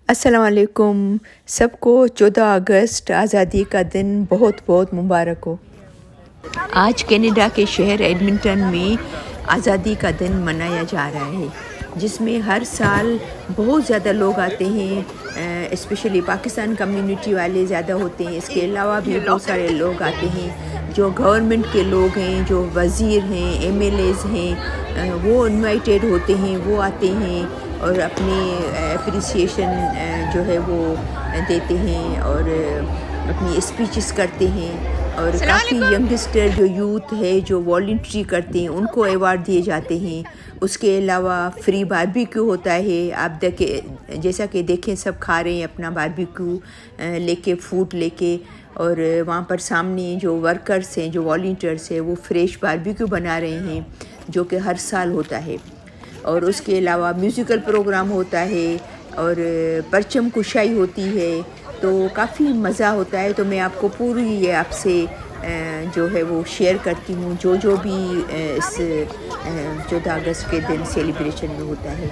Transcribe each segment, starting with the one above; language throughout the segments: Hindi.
अस्सलाम वालेकुम। सबको 14 अगस्त आज़ादी का दिन बहुत बहुत मुबारक हो। आज कनाडा के शहर एडमिंटन में आज़ादी का दिन मनाया जा रहा है, जिसमें हर साल बहुत ज़्यादा लोग आते हैं। स्पेशली पाकिस्तान कम्युनिटी वाले ज़्यादा होते हैं। इसके अलावा भी बहुत सारे लोग आते हैं जो गवर्नमेंट के लोग हैं, जो वज़ीर हैं, एमएलएज़ हैं, वो इनवाइटेड होते हैं, वो आते हैं और अपनी अप्रिसिएशन जो है वो देते हैं और अपनी स्पीचेस करते हैं। और काफ़ी यंगस्टर जो यूथ है जो वॉलंटरी करते हैं उनको अवार्ड दिए जाते हैं। उसके अलावा फ्री बारबेक्यू होता है। आप देखें, जैसा कि देखें सब खा रहे हैं अपना बारबेक्यू लेके, फूड लेके, और वहाँ पर सामने जो वर्कर्स हैं, जो वॉलंटियर्स हैं, वो फ्रेश बारबेक्यू बना रहे हैं, जो कि हर साल होता है। और उसके अलावा म्यूज़िकल प्रोग्राम होता है और परचम कुशाई होती है, तो काफ़ी मज़ा होता है। तो मैं आपको पूरी ये आपसे जो है वो शेयर करती हूँ जो भी इस 14 अगस्त के दिन सेलिब्रेशन में होता है।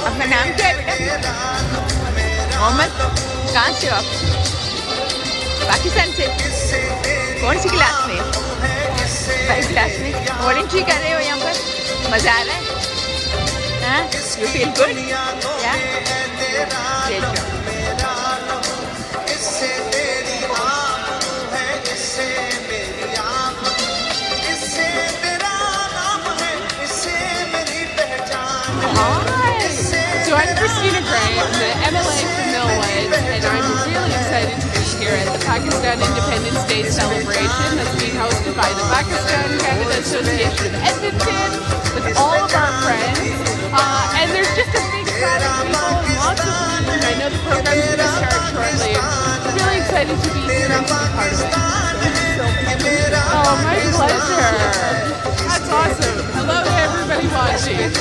आपका नाम क्या है बेटा? मोहम्मद। कहाँ से हो आप? पाकिस्तान से। कौन सी क्लास में? 5 क्लास में। वॉलंटरी कर रहे हो यहाँ पर? मज़ा आ रहा है? हाँ, यू फील गुड? या So I'm Christina Gray, I'm the MLA from Millwood, and I'm really excited to be here at the Pakistan Independence Day celebration that's being hosted by the Pakistan Canada Association of Edmonton with all of our friends. And there's just a big crowd of people and lots of food, and I know the program's going to start shortly. I'm really excited to be here and to be part of it. Oh, my pleasure. That's awesome. Hello to everybody watching.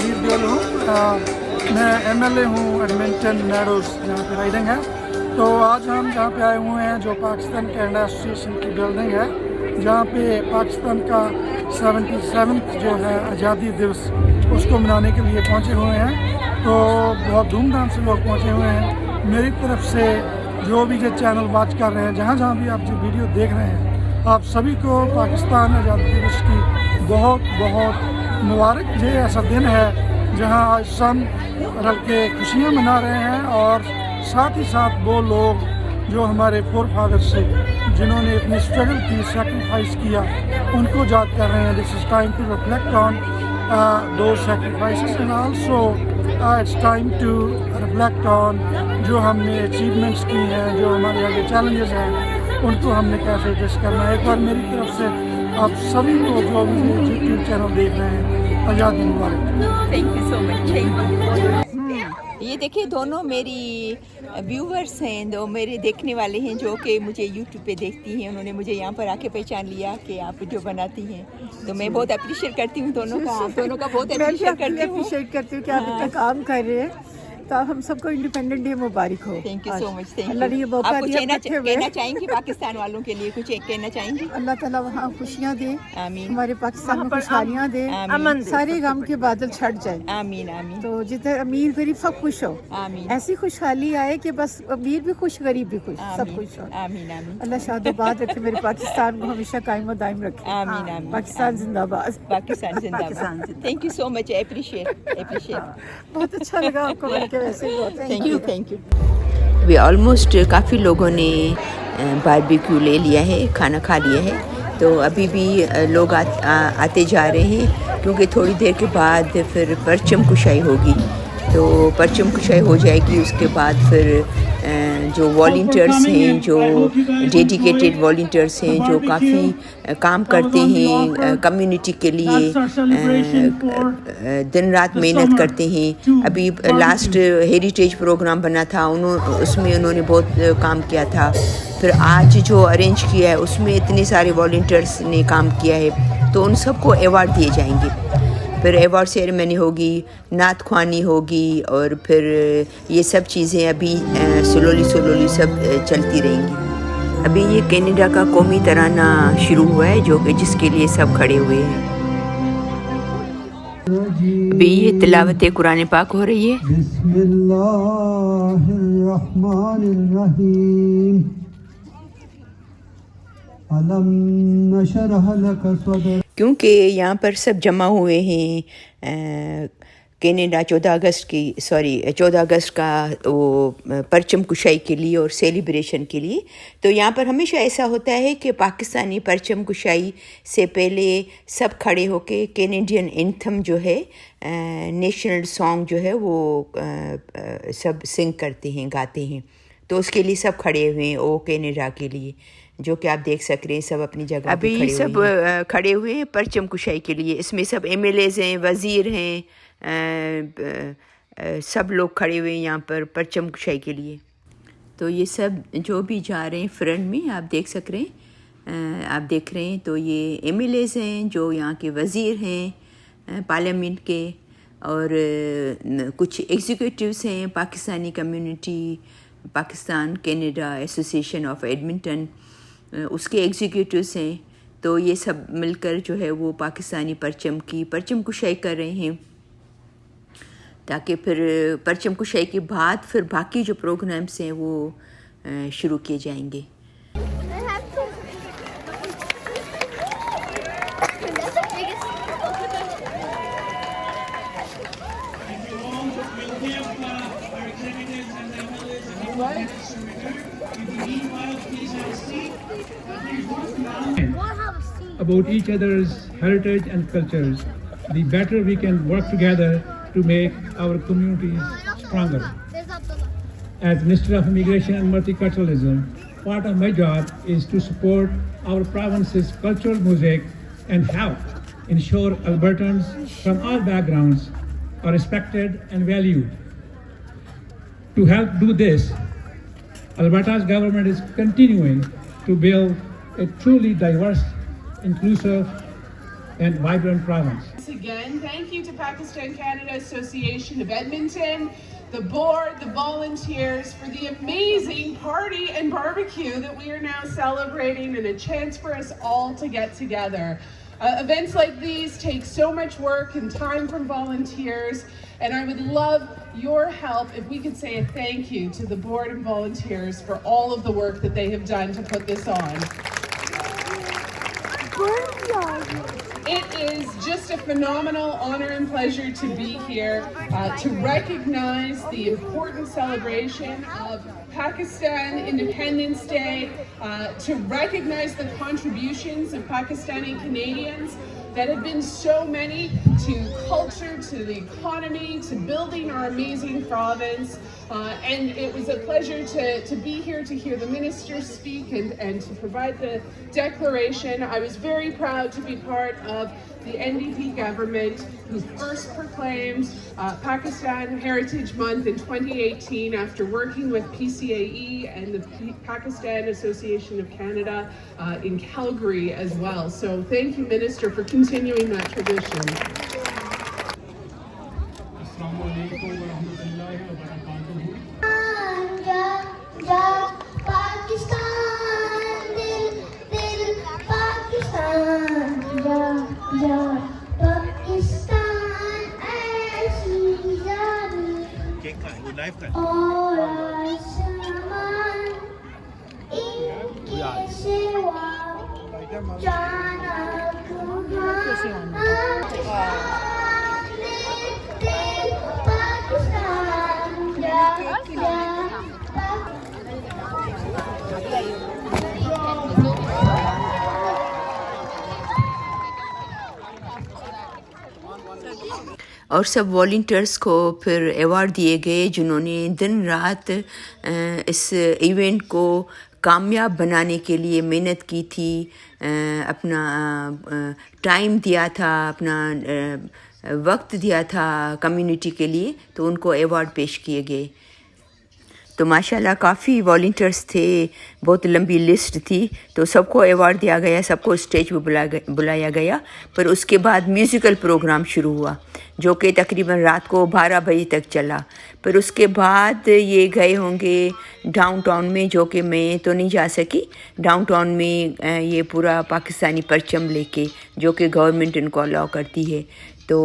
Waheed Gill हूँ। मैं MLA हूँ एडमिंटन मैडोज जहाँ पे राइडिंग है। तो आज हम जहाँ पे आए हुए हैं जो पाकिस्तान कनाडा एसोसिएशन की बिल्डिंग है, जहाँ पे पाकिस्तान का 77th जो है आज़ादी दिवस उसको मनाने के लिए पहुँचे हुए हैं। तो बहुत धूमधाम से लोग पहुँचे हुए हैं। मेरी तरफ से जो भी जो चैनल वॉच कर रहे हैं, जहाँ जहाँ भी आप जो वीडियो देख रहे हैं, आप सभी को पाकिस्तान आज़ादी दिवस की बहुत बहुत मुबारक। ये ऐसा दिन है जहाँ आज सब रल के खुशियाँ मना रहे हैं और साथ ही साथ वो लोग जो हमारे फोर फादर्स से जिन्होंने इतनी स्ट्रगल की, सेक्रीफाइस किया, उनको याद कर रहे हैं। This is time to reflect on those sacrifices and also it's time to reflect on जो हमने अचीवमेंट्स की हैं, जो हमारे आगे चैलेंजेस हैं, उनको हमने कैसे फेस करना है। एक बार मेरी तरफ से आप सभी को जो भी यूट्यूब चैनल देख रहे हैं, आज़ादी मुबारक। Thank you so much, thank you. ये देखिए दोनों मेरी व्यूवर्स हैं, दो मेरे देखने वाले हैं जो कि मुझे यूट्यूब पे देखती हैं। उन्होंने मुझे यहाँ पर आके पहचान लिया कि आप जो बनाती हैं, तो मैं बहुत अप्रिशिएट करती हूँ दोनों का, आप दोनों का बहुत अप्रिशिएट करती हूँ कि आप इतना काम कर रहे हैं। तो आप हम सबको इंडिपेंडेंट डे मुबारक हो। Thank you so much, thank अल्लाह ने ये यू। मौका आप कुछ दिया, कहना चाहेंगी पाकिस्तान वालों के लिए, कुछ कहना चाहेंगी? अल्लाह ताला वहाँ खुशियाँ दे, आमीन, हमारे पाकिस्तान में खुशहालियाँ दे, आमीन, सारे गम के बादल छट जाए। आमीन आमीन, तो जितने अमीर गरीब सब खुश हो, आमीन, ऐसी खुशहाली आए कि बस अमीर भी खुश, गरीब भी खुश, सब खुश हो। आमीन आमीन, अल्लाह शादोबाद रखे, मेरे पाकिस्तान को हमेशा कायम दायम रखे। आमीन आमीन, पाकिस्तान जिंदाबाद। पाकिस्तान जिंदाबाद। Thank you so much, appreciate. बहुत अच्छा लगा आपको मिलकर, वैसे ही बहुत थैंक यू। अभी ऑलमोस्ट काफ़ी लोगों ने बारबेक्यू ले लिया है, खाना खा लिया है। तो अभी भी लोग आते जा रहे हैं, क्योंकि थोड़ी देर के बाद फिर परचम कुशाई होगी। तो परचम कुशाई हो जाएगी, उसके बाद फिर जो वॉलंटियर्स हैं, जो डेडिकेटेड वॉलंटियर्स हैं, जो काफ़ी काम करते हैं कम्युनिटी के लिए, दिन रात मेहनत करते हैं। अभी लास्ट हेरिटेज प्रोग्राम बना था, उसमें उन्होंने बहुत काम किया था। फिर आज जो अरेंज किया है उसमें इतने सारे वॉलंटियर्स ने काम किया है, तो उन सबको अवार्ड दिए जाएंगे। फिर अवार्ड सेरेमनी होगी, नात ख्वानी होगी, और फिर ये सब चीज़ें अभी स्लोली सब चलती रहेंगी। अभी ये कनाडा का कौमी तराना शुरू हुआ है, जो कि जिसके लिए सब खड़े हुए हैं। अभी ये तिलावत कुरान पाक हो रही है। क्योंकि यहाँ पर सब जमा हुए हैं कनाडा 14 अगस्त का वो परचम कुशाई के लिए और सेलिब्रेशन के लिए। तो यहाँ पर हमेशा ऐसा होता है कि पाकिस्तानी परचम कुशाई से पहले सब खड़े होके कैनेडियन एंथम जो है, नेशनल सॉन्ग जो है, वो सब सिंग करते हैं, गाते हैं। तो उसके लिए सब खड़े हुए हैं, ओ कनाडा के लिए, जो कि आप देख सक रहे हैं सब अपनी जगह अभी खड़े सब खड़े हुए हैं परचम कुशाई के लिए। इसमें सब MLAs हैं, वज़ीर हैं, सब लोग खड़े हुए हैं यहाँ पर परचम कुशाई के लिए। तो ये सब जो भी जा रहे हैं फ्रंट में आप देख सक रहे हैं, आप देख रहे हैं। तो ये MLAs हैं, जो यहाँ के वज़ीर हैं पार्लियामेंट के, और कुछ एग्जीक्यूटिव्स हैं Pakistani community, Pakistan Canada association of Edmonton, उसके एग्जीक्यूटिव्स हैं। तो ये सब मिलकर जो है वो पाकिस्तानी परचम कुशाई कर रहे हैं, ताकि फिर परचम कुशाई के बाद फिर बाकी जो प्रोग्राम्स हैं वो शुरू किए जाएंगे। About each other's heritage and cultures, the better we can work together to make our communities stronger. As Minister of Immigration and Multiculturalism, part of my job is to support our province's cultural mosaic and help ensure Albertans from all backgrounds are respected and valued. To help do this, Alberta's government is continuing to build a truly diverse, inclusive and vibrant province. Once again, thank you to Pakistan-Canada Association of Edmonton, the board, the volunteers, for the amazing party and barbecue that we are now celebrating, and a chance for us all to get together. Events like these take so much work and time from volunteers, and I would love your help if we could say a thank you to the board and volunteers for all of the work that they have done to put this on. It is just a phenomenal honor and pleasure to be here to recognize the important celebration of Pakistan Independence Day, to recognize the contributions of Pakistani Canadians that have been so many to culture, to the economy, to building our amazing province. And it was a pleasure to be here to hear the minister speak and to provide the declaration. I was very proud to be part of the NDP government, who first proclaimed Pakistan Heritage Month in 2018 after working with PCAE and the Pakistan Association of Canada in Calgary as well. So thank you, Minister, for continuing that tradition. और सब वॉलंटियर्स को फिर अवार्ड दिए गए जिन्होंने दिन रात इस इवेंट को कामयाब बनाने के लिए मेहनत की थी, अपना टाइम दिया था, अपना वक्त दिया था कम्युनिटी के लिए, तो उनको अवार्ड पेश किए गए। तो माशाल्लाह काफ़ी वॉलंटियर्स थे, बहुत लंबी लिस्ट थी, तो सबको अवार्ड दिया गया, सबको स्टेज पे बुलाया गया। पर उसके बाद म्यूज़िकल प्रोग्राम शुरू हुआ जो कि तकरीबन रात को 12 बजे तक चला। पर उसके बाद ये गए होंगे डाउनटाउन में, जो कि मैं तो नहीं जा सकी। डाउनटाउन में ये पूरा पाकिस्तानी परचम लेके, जो कि गवर्नमेंट इनको अलाउ करती है। तो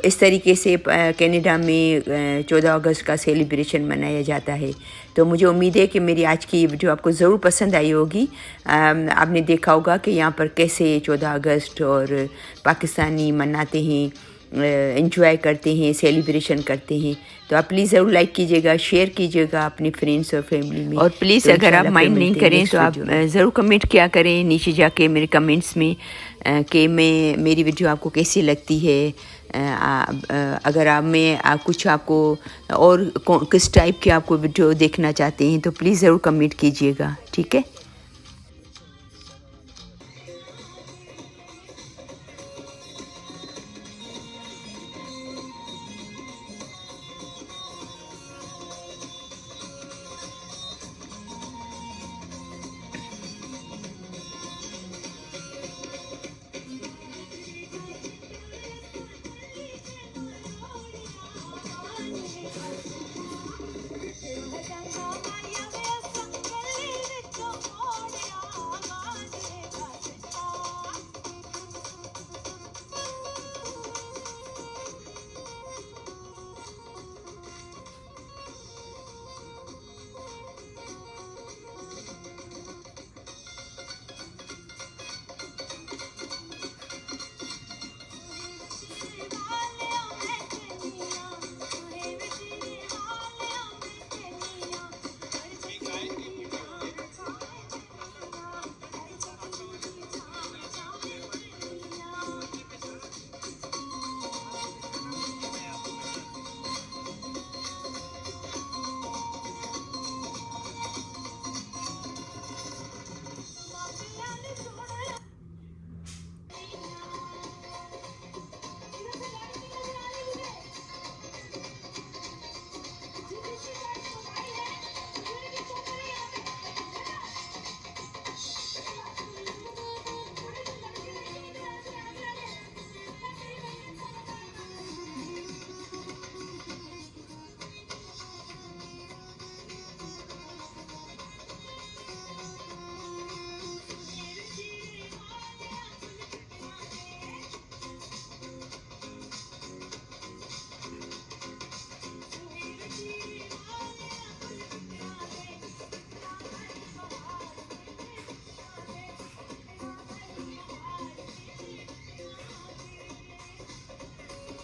इस तरीके से कनाडा में 14 अगस्त का सेलिब्रेशन मनाया जाता है। तो मुझे उम्मीद है कि मेरी आज की वीडियो आपको ज़रूर पसंद आई होगी। आपने देखा होगा कि यहाँ पर कैसे 14 अगस्त और पाकिस्तानी मनाते हैं, एंजॉय करते हैं, सेलिब्रेशन करते हैं। तो आप प्लीज़ ज़रूर लाइक कीजिएगा, शेयर कीजिएगा अपने फ्रेंड्स और फैमिली में। और प्लीज़ तो अगर आप माइंड नहीं करें तो आप ज़रूर कमेंट किया करें नीचे जाके मेरे कमेंट्स में कि मेरी वीडियो आपको कैसी लगती है। अगर कुछ आपको और किस टाइप की आपको वीडियो देखना चाहते हैं तो प्लीज़ ज़रूर कमेंट कीजिएगा, ठीक है।